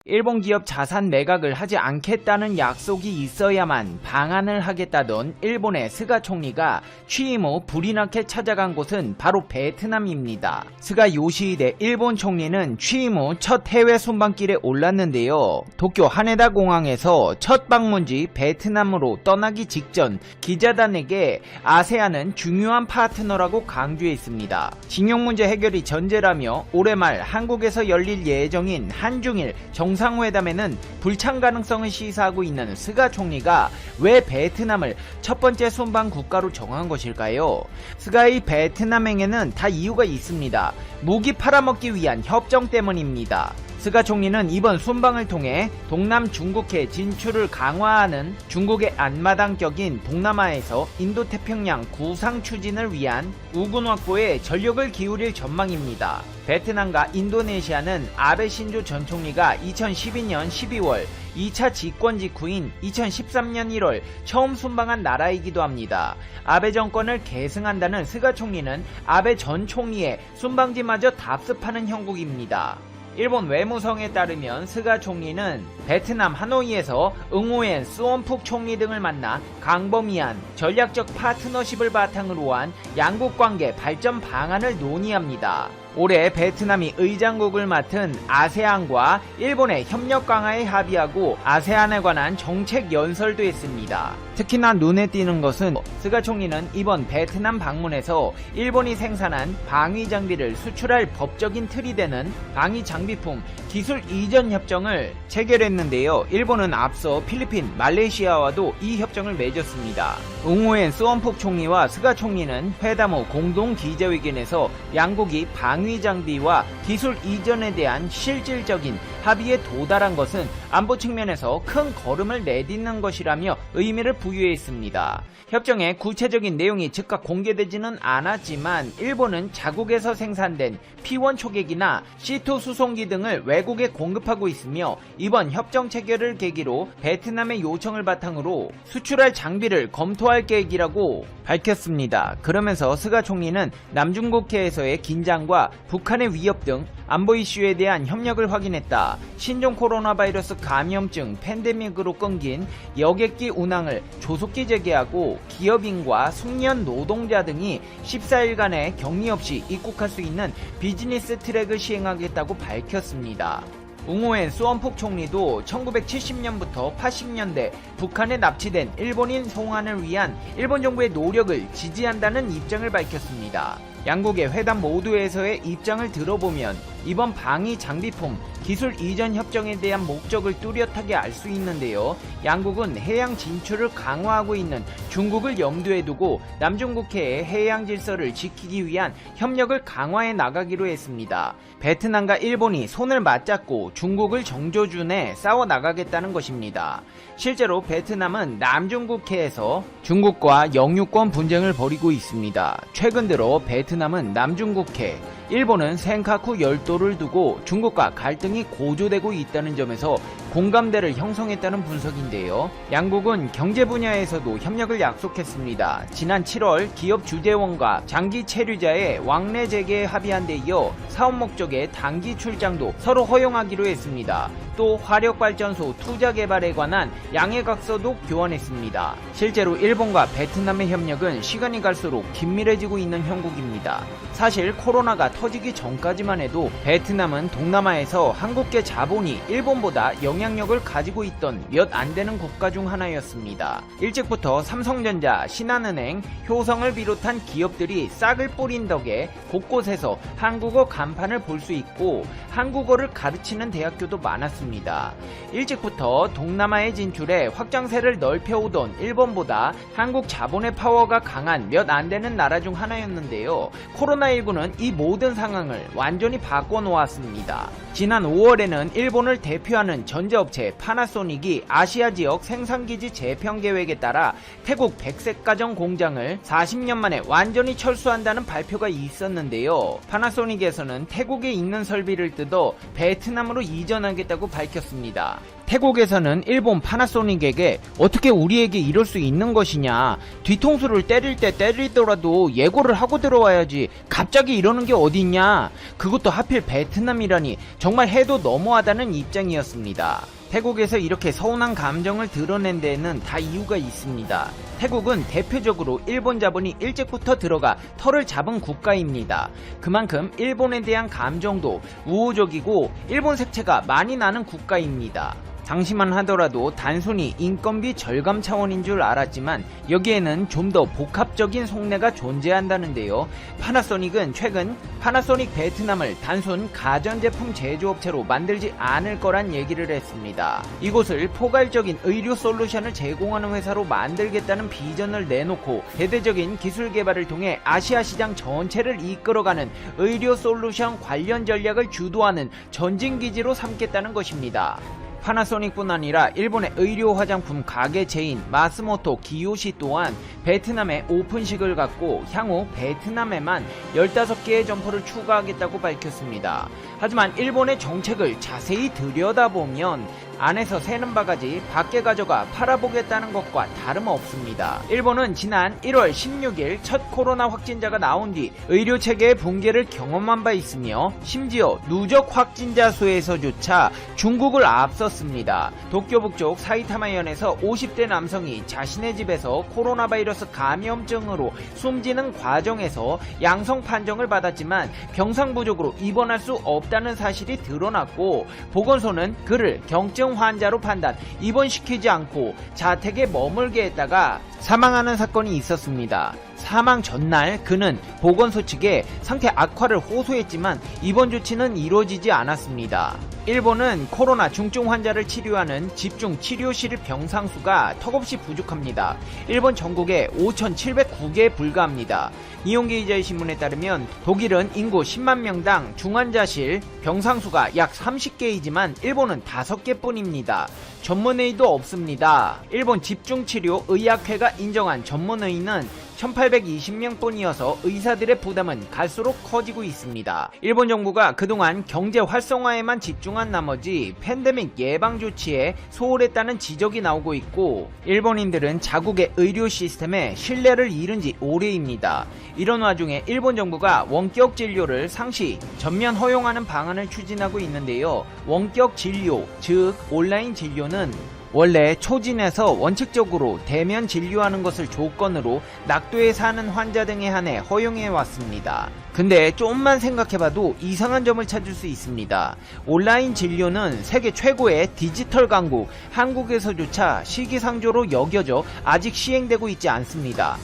일본 기업 자산 매각을 하지 않겠다는 약속이 있어야만 방한을 하겠다던 일본의 스가 총리가 취임 후 불이 나게 찾아간 곳은 바로 베트남입니다. 스가 요시히데 일본 총리는 취임 후 첫 해외 순방길에 올랐는데요. 도쿄 하네다 공항에서 첫 방문지 베트남으로 떠나기 직전 기자단에게 아세안은 중요한 파트너라고 강조했습니다. 징용 문제 해결이 전제라며 올해 말 한국에서 열릴 예정인 한중일 정상회담에는 불참 가능성을 시사하고 있는 스가 총리가 왜 베트남을 첫 번째 순방 국가로 정한 것일까요? 스가의 베트남행에는 다 이유가 있습니다. 무기 팔아먹기 위한 협정 때문입니다. 스가 총리는 이번 순방을 통해 동남 중국해 진출을 강화하는 중국의 앞마당격인 동남아에서 인도태평양 구상 추진을 위한 우군 확보에 전력을 기울일 전망입니다. 베트남과 인도네시아는 아베 신조 전 총리가 2012년 12월 2차 집권 직후인 2013년 1월 처음 순방한 나라이기도 합니다. 아베 정권을 계승한다는 스가 총리는 아베 전 총리의 순방지마저 답습하는 형국입니다. 일본 외무성에 따르면 스가 총리는 베트남 하노이에서 응호엔 수원푹 총리 등을 만나 강범위한 전략적 파트너십을 바탕으로 한 양국 관계 발전 방안을 논의합니다. 올해 베트남이 의장국을 맡은 아세안과 일본의 협력 강화에 합의하고 아세안에 관한 정책 연설도 했습니다. 특히나 눈에 띄는 것은 스가 총리는 이번 베트남 방문에서 일본이 생산한 방위 장비를 수출할 법적인 틀이 되는 방위 장비품 기술 이전 협정을 체결했는데요. 일본은 앞서 필리핀, 말레이시아와도 이 협정을 맺었습니다. 응호엔 수원푹 총리와 스가 총리는 회담 후 공동 기자회견에서 양국이 방위 장비와 기술 이전에 대한 실질적인 합의에 도달한 것은 안보 측면에서 큰 걸음을 내딛는 것이라며 의미를 부여했습니다. 협정의 구체적인 내용이 즉각 공개되지는 않았지만 일본은 자국에서 생산된 P1 초계기나 C2 수송기 등을 외국에 공급하고 있으며 이번 협정 체결을 계기로 베트남의 요청을 바탕으로 수출할 장비를 검토할 계획이라고 밝혔습니다. 그러면서 스가 총리는 남중국해에서의 긴장과 북한의 위협 등 안보 이슈에 대한 협력을 확인했다. 신종 코로나 바이러스 감염증 팬데믹으로 끊긴 여객기 운항을 조속히 재개하고 기업인과 숙련 노동자 등이 14일간의 격리 없이 입국할 수 있는 비즈니스 트랙을 시행하겠다고 밝혔습니다. 응호엔 수원푹 총리도 1970년부터 80년대 북한에 납치된 일본인 송환을 위한 일본 정부의 노력을 지지한다는 입장을 밝혔습니다. 양국의 회담 모두에서의 입장을 들어보면 이번 방위 장비품 기술 이전 협정에 대한 목적을 뚜렷하게 알 수 있는데요. 양국은 해양 진출을 강화하고 있는 중국을 염두에 두고 남중국해의 해양 질서를 지키기 위한 협력을 강화해 나가기로 했습니다. 베트남과 일본이 손을 맞잡고 중국을 정조준해 싸워 나가겠다는 것입니다. 실제로 베트남은 남중국해에서 중국과 영유권 분쟁을 벌이고 있습니다. 최근 들어 베트남은 남중국해, 일본은 센카쿠 열도를 두고 중국과 갈등이 고조되고 있다는 점에서 공감대를 형성했다는 분석인데요. 양국은 경제 분야에서도 협력을 약속했습니다. 지난 7월 기업 주재원과 장기 체류자의 왕래 재개에 합의한 데 이어 사업 목적의 단기 출장도 서로 허용하기로 했습니다. 또 화력발전소 투자 개발에 관한 양해각서도 교환했습니다. 실제로 일본과 베트남의 협력은 시간이 갈수록 긴밀해지고 있는 형국입니다. 사실 코로나가 터지기 전까지만 해도 베트남은 동남아에서 한국계 자본이 일본보다 영향력을 가지고 있던 몇 안 되는 국가 중 하나였습니다. 일찍부터 삼성전자, 신한은행, 효성을 비롯한 기업들이 싹을 뿌린 덕에 곳곳에서 한국어 간판을 볼 수 있고 한국어를 가르치는 대학교도 많았습니다. 일찍부터 동남아의 진출에 확장세를 넓혀오던 일본보다 한국 자본의 파워가 강한 몇 안 되는 나라 중 하나였는데요. 코로나19는 이 모든 상황을 완전히 바꿔놓았습니다. 지난 5월에는 일본을 대표하는 전자업체 파나소닉이 아시아 지역 생산기지 재편 계획에 따라 태국 백색가전 공장을 40년 만에 완전히 철수한다는 발표가 있었는데요. 파나소닉에서는 태국에 있는 설비를 뜯어 베트남으로 이전하겠다고 밝혔습니다. 태국에서는 일본 파나소닉에게 어떻게 우리에게 이럴 수 있는 것이냐, 뒤통수를 때릴 때 때리더라도 예고를 하고 들어와야지 갑자기 이러는 게 어딨냐, 그것도 하필 베트남이라니 정말 해도 너무하다는 입장이었습니다. 태국에서 이렇게 서운한 감정을 드러낸 데에는 다 이유가 있습니다. 태국은 대표적으로 일본 자본이 일찍부터 들어가 털을 잡은 국가입니다. 그만큼 일본에 대한 감정도 우호적이고 일본 색채가 많이 나는 국가입니다. 당시만 하더라도 단순히 인건비 절감 차원인 줄 알았지만 여기에는 좀 더 복합적인 속내가 존재한다는데요. 파나소닉은 최근 파나소닉 베트남을 단순 가전제품 제조업체로 만들지 않을 거란 얘기를 했습니다. 이곳을 포괄적인 의료 솔루션을 제공하는 회사로 만들겠다는 비전을 내놓고 대대적인 기술 개발을 통해 아시아 시장 전체를 이끌어가는 의료 솔루션 관련 전략을 주도하는 전진기지로 삼겠다는 것입니다. 파나소닉뿐 아니라 일본의 의료 화장품 가게 체인 마스모토 기요시 또한 베트남에 오픈식을 갖고 향후 베트남에만 15개의 점포를 추가하겠다고 밝혔습니다. 하지만 일본의 정책을 자세히 들여다보면 안에서 새는 바가지 밖에 가져가 팔아보겠다는 것과 다름없습니다. 일본은 지난 1월 16일 첫 코로나 확진자가 나온 뒤 의료체계의 붕괴를 경험한 바 있으며 심지어 누적 확진자 수에서조차 중국을 앞섰습니다. 도쿄 북쪽 사이타마현에서 50대 남성이 자신의 집에서 코로나 바이러스 감염증으로 숨지는 과정에서 양성 판정을 받았지만 경상부적으로 입원할 수 없다는 사실이 드러났고 보건소는 그를 경증 환자로 판단, 입원시키지 않고 자택에 머물게 했다가 사망하는 사건이 있었습니다. 사망 전날 그는 보건소 측에 상태 악화를 호소했지만 입원 조치는 이루어지지 않았습니다. 일본은 코로나 중증 환자를 치료하는 집중 치료실 병상수가 턱없이 부족합니다. 일본 전국에 5,709개에 불과합니다. 이용기 기자의 신문에 따르면 독일은 인구 10만 명당 중환자실 병상수가 약 30개이지만 일본은 5개 뿐입니다. 전문의도 없습니다. 일본 집중치료의학회가 인정한 전문의는 1820명 뿐이어서 의사들의 부담은 갈수록 커지고 있습니다. 일본 정부가 그동안 경제 활성화에만 집중한 나머지 팬데믹 예방 조치에 소홀했다는 지적이 나오고 있고 일본인들은 자국의 의료 시스템에 신뢰를 잃은 지 오래입니다. 이런 와중에 일본 정부가 원격 진료를 상시 전면 허용하는 방안을 추진하고 있는데요. 원격 진료, 즉 온라인 진료는 원래 초진에서 원칙적으로 대면 진료하는 것을 조건으로 낙도에 사는 환자 등에 한해 허용해 왔습니다. 근데 좀만 생각해봐도 이상한 점을 찾을 수 있습니다. 온라인 진료는 세계 최고의 디지털 강국 한국에서조차 시기상조로 여겨져 아직 시행되고 있지 않습니다.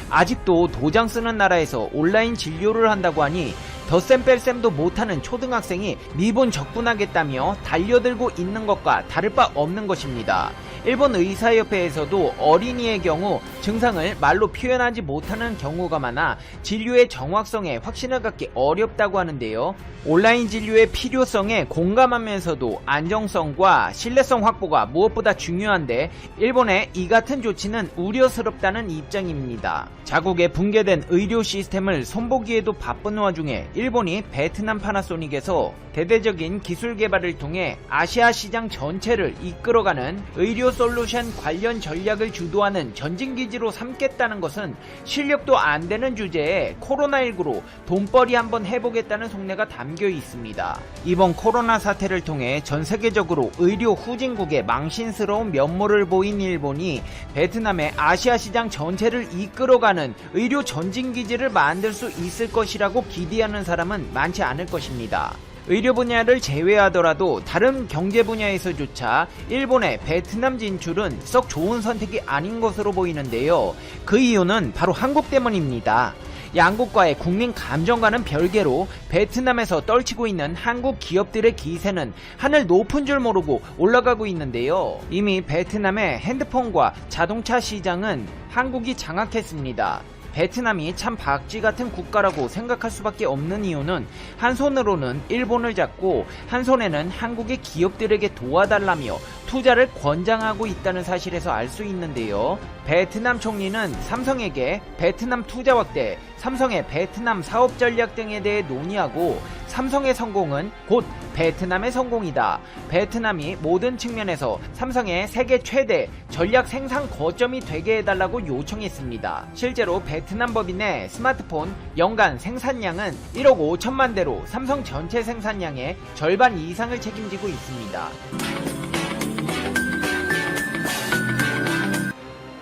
아직도 도장 쓰는 나라에서 온라인 진료를 한다고 하니 덧셈 뺄셈도 못하는 초등학생이 미본 적분하겠다며 달려들고 있는 것과 다를 바 없는 것입니다. 일본 의사협회에서도 어린이의 경우 증상을 말로 표현하지 못하는 경우가 많아 진료의 정확성에 확신을 갖기 어렵다고 하는데요. 온라인 진료의 필요성에 공감하면서도 안정성과 신뢰성 확보가 무엇보다 중요한데 일본의 이 같은 조치는 우려스럽다는 입장입니다. 자국의 붕괴된 의료 시스템을 손보기에도 바쁜 와중에 일본이 베트남 파나소닉에서 대대적인 기술 개발을 통해 아시아 시장 전체를 이끌어가는 의료 솔루션 관련 전략을 주도하는 전진기지로 삼겠다는 것은 실력도 안 되는 주제에 코로나19로 돈벌이 한번 해보겠다는 속내가 담겨 있습니다. 이번 코로나 사태를 통해 전 세계적으로 의료 후진국의 망신스러운 면모를 보인 일본이 베트남의 아시아 시장 전체를 이끌어가는 의료 전진기지를 만들 수 있을 것이라고 기대하는 사람은 많지 않을 것입니다. 의료 분야를 제외하더라도 다른 경제 분야에서조차 일본의 베트남 진출은 썩 좋은 선택이 아닌 것으로 보이는데요. 그 이유는 바로 한국 때문입니다. 양국과의 국민 감정과는 별개로 베트남에서 떨치고 있는 한국 기업들의 기세는 하늘 높은 줄 모르고 올라가고 있는데요. 이미 베트남의 핸드폰과 자동차 시장은 한국이 장악했습니다. 베트남이 참 박쥐 같은 국가라고 생각할 수밖에 없는 이유는 한 손으로는 일본을 잡고 한 손에는 한국의 기업들에게 도와달라며 투자를 권장하고 있다는 사실에서 알 수 있는데요. 베트남 총리는 삼성에게 베트남 투자 확대, 삼성의 베트남 사업 전략 등에 대해 논의하고 삼성의 성공은 곧 베트남의 성공이다. 베트남이 모든 측면에서 삼성의 세계 최대 전략 생산 거점이 되게 해달라고 요청했습니다. 실제로 베트남 법인의 스마트폰 연간 생산량은 1억 5천만 대로 삼성 전체 생산량의 절반 이상을 책임지고 있습니다.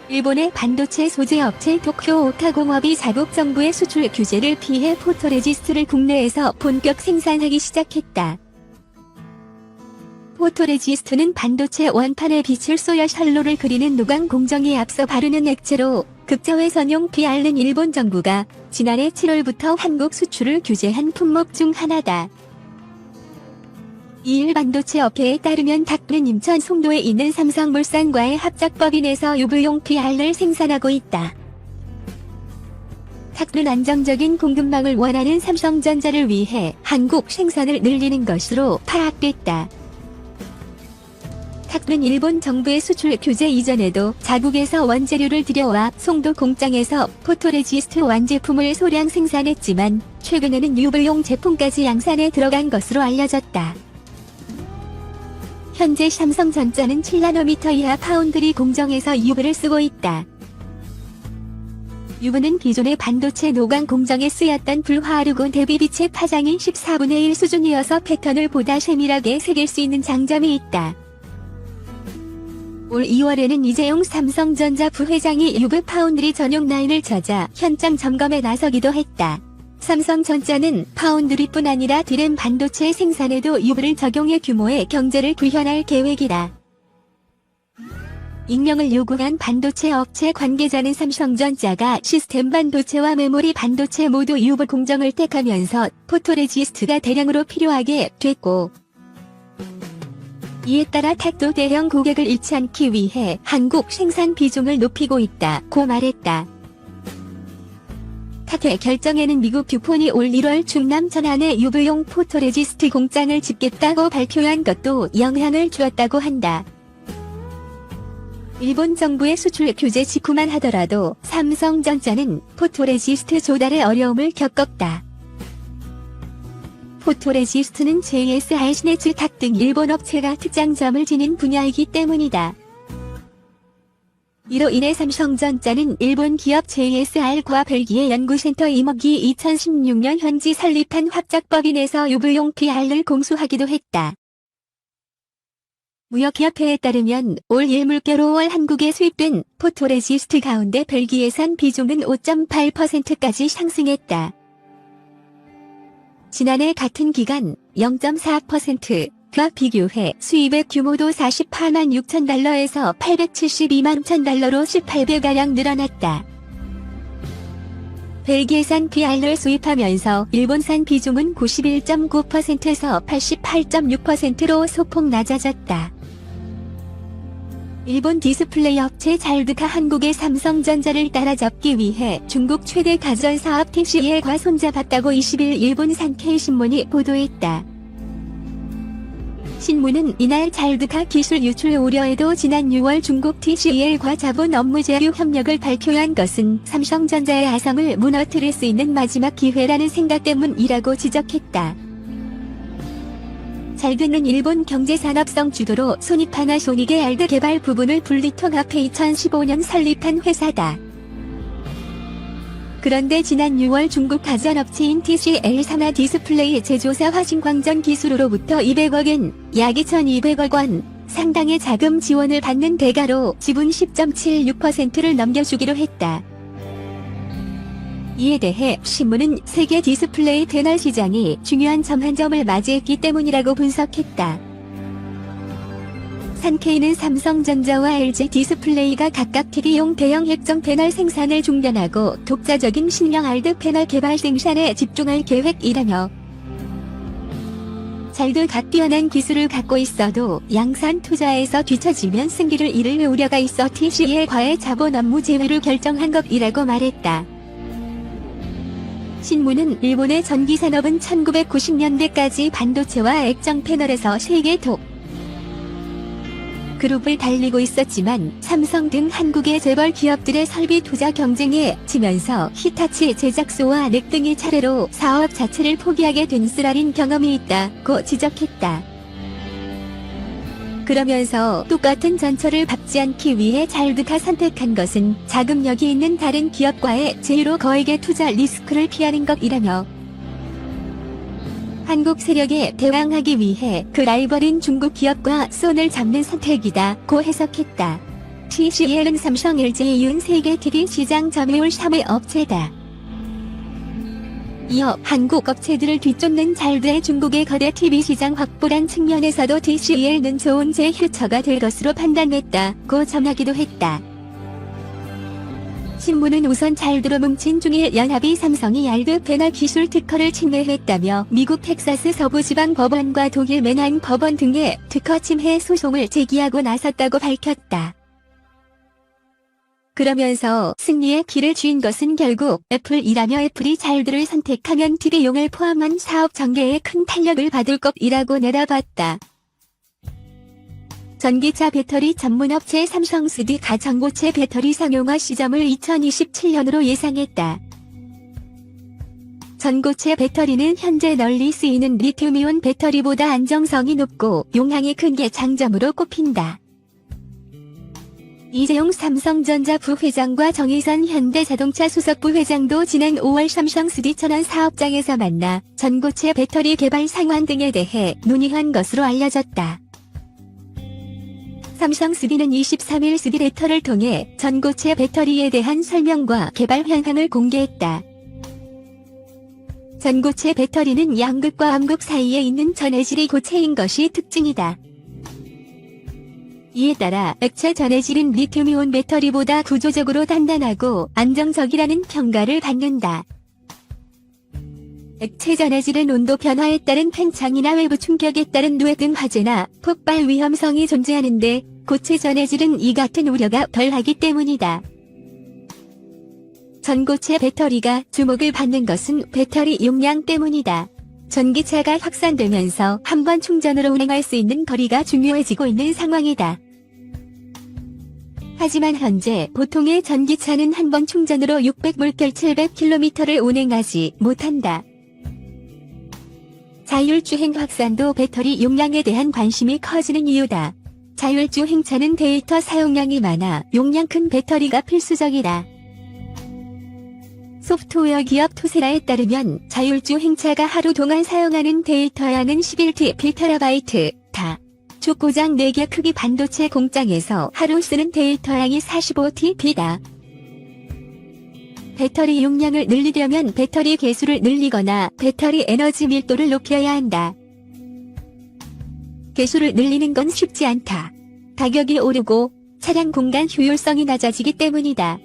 일본의 반도체 소재 업체 도쿄 오타공업이 자국 정부의 수출 규제를 피해 포토레지스트를 국내에서 본격 생산하기 시작했다. 포토레지스트는 반도체 원판에 빛을 쏘여 샬로를 그리는 노광 공정에 앞서 바르는 액체로 극저외 선용 PR는 일본 정부가 지난해 7월부터 한국 수출을 규제한 품목 중 하나다. 이일 반도체 업계에 따르면 탁구는 인천 송도에 있는 삼성물산과의 합작법인에서 UV용 PR을 생산하고 있다. 탁구는 안정적인 공급망을 원하는 삼성전자를 위해 한국 생산을 늘리는 것으로 파악됐다. 탁구는 일본 정부의 수출 규제 이전에도 자국에서 원재료를 들여와 송도 공장에서 포토레지스트 완제품을 소량 생산했지만 최근에는 UV용 제품까지 양산에 들어간 것으로 알려졌다. 현재 삼성전자는 7나노미터 이하 파운드리 공정에서 UV를 쓰고 있다. UV는 기존의 반도체 노광 공정에 쓰였던 불화르곤 대비 빛의 파장이 14분의 1 수준이어서 패턴을 보다 세밀하게 새길 수 있는 장점이 있다. 올 2월에는 이재용 삼성전자 부회장이 UV 파운드리 전용 라인을 찾아 현장 점검에 나서기도 했다. 삼성전자는 파운드리뿐 아니라 디램 반도체 생산에도 UV를 적용해 규모의 경제를 구현할 계획이다. 익명을 요구한 반도체 업체 관계자는 삼성전자가 시스템 반도체와 메모리 반도체 모두 UV 공정을 택하면서 포토레지스트가 대량으로 필요하게 됐고, 이에 따라 탁도 대형 고객을 잃지 않기 위해 한국 생산 비중을 높이고 있다고 말했다. 탁의 결정에는 미국 듀폰이 올 1월 충남 천안에 UV용 포토레지스트 공장을 짓겠다고 발표한 것도 영향을 주었다고 한다. 일본 정부의 수출 규제 직후만 하더라도 삼성전자는 포토레지스트 조달에 어려움을 겪었다. 포토레지스트는 JSR 시네츠 탁 등 일본 업체가 특장점을 지닌 분야이기 때문이다. 이로 인해 삼성전자는 일본 기업 JSR과 벨기에 연구센터 임업기 2016년 현지 설립한 합작법인에서 UV용 PR을 공수하기도 했다. 무역협회에 따르면 올 1물결 5월 한국에 수입된 포토레지스트 가운데 벨기에산 비중은 5.8%까지 상승했다. 지난해 같은 기간 0.4%와 비교해 수입액 규모도 48만 6천 달러에서 872만 1천 달러로 18배가량 늘어났다. 벨기에산 PR을 수입하면서 일본산 비중은 91.9%에서 88.6%로 소폭 낮아졌다. 일본 디스플레이 업체 잘드가 한국의 삼성전자를 따라잡기 위해 중국 최대 가전사업 TCL과 손잡았다고 20일 일본 산케이신문이 보도했다. 신문은 이날 잘드가 기술 유출 우려에도 지난 6월 중국 TCL과 자본 업무 제휴 협력을 발표한 것은 삼성전자의 아성을 무너뜨릴 수 있는 마지막 기회라는 생각 때문이라고 지적했다. 잘드는 일본 경제산업성 주도로 소니파나소닉의 알드 개발 부분을 분리통합해 2015년 설립한 회사다. 그런데 지난 6월 중국 가전업체인 TCL 산하 디스플레이 제조사 화신광전 기술으로부터 200억엔, 약 2,200억 원 상당의 자금 지원을 받는 대가로 지분 10.76%를 넘겨주기로 했다. 이에 대해 신문은 세계 디스플레이 패널 시장이 중요한 전환점을 맞이했기 때문이라고 분석했다. 산케이는 삼성전자와 LG 디스플레이가 각각 TV용 대형 핵정 패널 생산을 중단하고 독자적인 신형 알드 패널 개발 생산에 집중할 계획이라며, 잘드가 뛰어난 기술을 갖고 있어도 양산 투자에서 뒤처지면 승기를 잃을 우려가 있어 TCL과의 자본 업무 제외를 결정한 것이라고 말했다. 신문은 일본의 전기산업은 1990년대까지 반도체와 액정 패널에서 세계 톱 그룹을 달리고 있었지만 삼성 등 한국의 재벌 기업들의 설비 투자 경쟁에 지면서 히타치 제작소와 넥 등이 차례로 사업 자체를 포기하게 된 쓰라린 경험이 있다고 지적했다. 그러면서 똑같은 전철을 밟지 않기 위해 잘드가 선택한 것은 자금력이 있는 다른 기업과의 제휴로 거액의 투자 리스크를 피하는 것이라며 한국 세력에 대항하기 위해 그 라이벌인 중국 기업과 손을 잡는 선택이다고 해석했다. TCL은 삼성, LG, 윤 세계 TV 시장 점유율 3위 업체다. 이어 한국 업체들을 뒤쫓는 잘드의 중국의 거대 TV 시장 확보란 측면에서도 TCL은 좋은 제휴처가 될 것으로 판단했다고 전하기도 했다. 신문은 우선 잘드로 뭉친 중일 연합이 삼성이 얄드 배너 기술 특허를 침해했다며 미국 텍사스 서부지방 법원과 독일 맨하임 법원 등의 특허 침해 소송을 제기하고 나섰다고 밝혔다. 그러면서 승리의 길을 쥐인 것은 결국 애플이라며 애플이 잘드를 선택하면 TV용을 포함한 사업 전개에 큰 탄력을 받을 것이라고 내다봤다. 전기차 배터리 전문업체 삼성스디가 전고체 배터리 상용화 시점을 2027년으로 예상했다. 전고체 배터리는 현재 널리 쓰이는 리튬이온 배터리보다 안정성이 높고 용량이 큰 게 장점으로 꼽힌다. 이재용 삼성전자 부회장과 정의선 현대자동차 수석 부회장도 지난 5월 삼성스디 천안 사업장에서 만나 전고체 배터리 개발 상황 등에 대해 논의한 것으로 알려졌다. 삼성스디는 23일 스디 레터를 통해 전고체 배터리에 대한 설명과 개발 현황을 공개했다. 전고체 배터리는 양극과 암극 사이에 있는 전해질이 고체인 것이 특징이다. 이에 따라 액체 전해질은 리튬이온 배터리보다 구조적으로 단단하고 안정적이라는 평가를 받는다. 액체 전해질은 온도 변화에 따른 팽창이나 외부 충격에 따른 누에 등 화재나 폭발 위험성이 존재하는데 고체 전해질은 이 같은 우려가 덜하기 때문이다. 전고체 배터리가 주목을 받는 것은 배터리 용량 때문이다. 전기차가 확산되면서 한 번 충전으로 운행할 수 있는 거리가 중요해지고 있는 상황이다. 하지만 현재 보통의 전기차는 한 번 충전으로 600물결 700km를 운행하지 못한다. 자율주행 확산도 배터리 용량에 대한 관심이 커지는 이유다. 자율주행차는 데이터 사용량이 많아 용량 큰 배터리가 필수적이다. 소프트웨어 기업 투세라에 따르면 자율주행차가 하루 동안 사용하는 데이터량은 11TB/다. 초고장 4개 크기 반도체 공장에서 하루 쓰는 데이터량이 45TB다. 배터리 용량을 늘리려면 배터리 개수를 늘리거나 배터리 에너지 밀도를 높여야 한다. 개수를 늘리는 건 쉽지 않다. 가격이 오르고 차량 공간 효율성이 낮아지기 때문이다.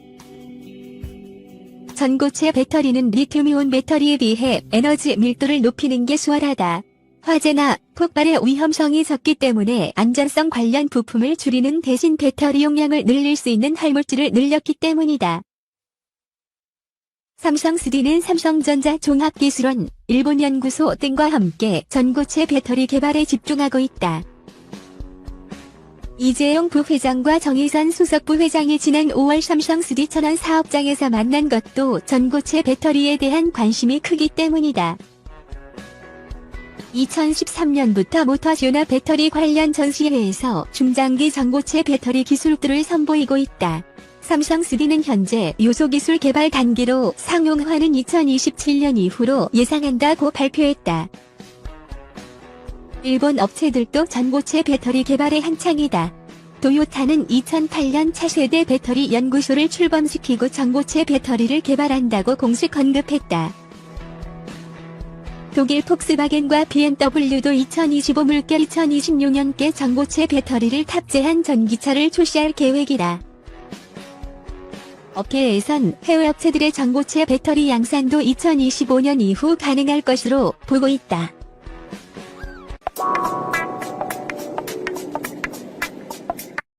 전고체 배터리는 리튬이온 배터리에 비해 에너지 밀도를 높이는 게 수월하다. 화재나 폭발의 위험성이 적기 때문에 안전성 관련 부품을 줄이는 대신 배터리 용량을 늘릴 수 있는 활물질을 늘렸기 때문이다. 삼성스디는 삼성전자 종합기술원, 일본 연구소 등과 함께 전고체 배터리 개발에 집중하고 있다. 이재용 부회장과 정의선 수석 부회장이 지난 5월 삼성스디 천안 사업장에서 만난 것도 전고체 배터리에 대한 관심이 크기 때문이다. 2013년부터 모터쇼나 배터리 관련 전시회에서 중장기 전고체 배터리 기술들을 선보이고 있다. 삼성스디는 현재 요소기술 개발 단계로 상용화는 2027년 이후로 예상한다고 발표했다. 일본 업체들도 전고체 배터리 개발에 한창이다. 도요타는 2008년 차세대 배터리 연구소를 출범시키고 전고체 배터리를 개발한다고 공식 언급했다. 독일 폭스바겐과 BMW도 2025 물결 2026년께 전고체 배터리를 탑재한 전기차를 출시할 계획이다. 업계에선 해외 업체들의 전고체 배터리 양산도 2025년 이후 가능할 것으로 보고 있다.